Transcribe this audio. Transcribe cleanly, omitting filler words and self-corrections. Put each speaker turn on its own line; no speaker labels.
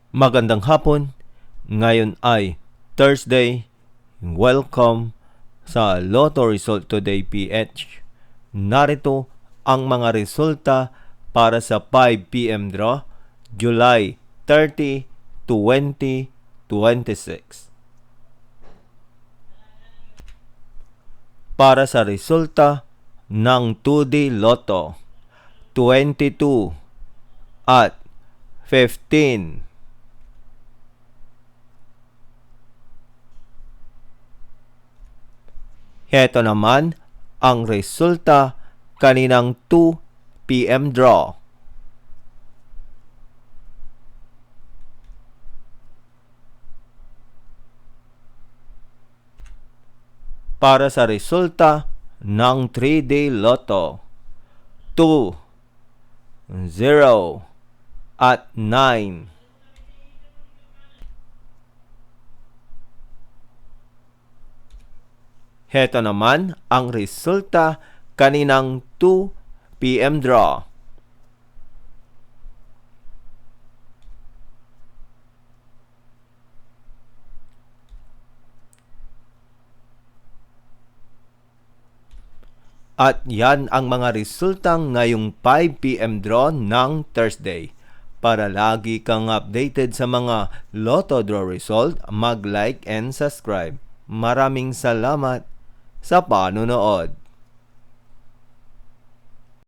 Magandang hapon. Ngayon ay Thursday. Welcome sa Lotto Result Today PH. Narito ang mga resulta para sa 5 p.m. draw, July 30, 2026. Para sa resulta ng 2D Lotto, 22 at 15. Heto naman ang resulta kaninang 2 p.m. draw. Para sa resulta ng 3-day Lotto, 2, 0, at 9. Heto naman ang resulta kaninang 2 p.m. draw. At yan ang mga resultang ngayong 5 p.m. draw ng Thursday. Para lagi kang updated sa mga Lotto draw result, mag-like and subscribe. Maraming salamat sa panonood.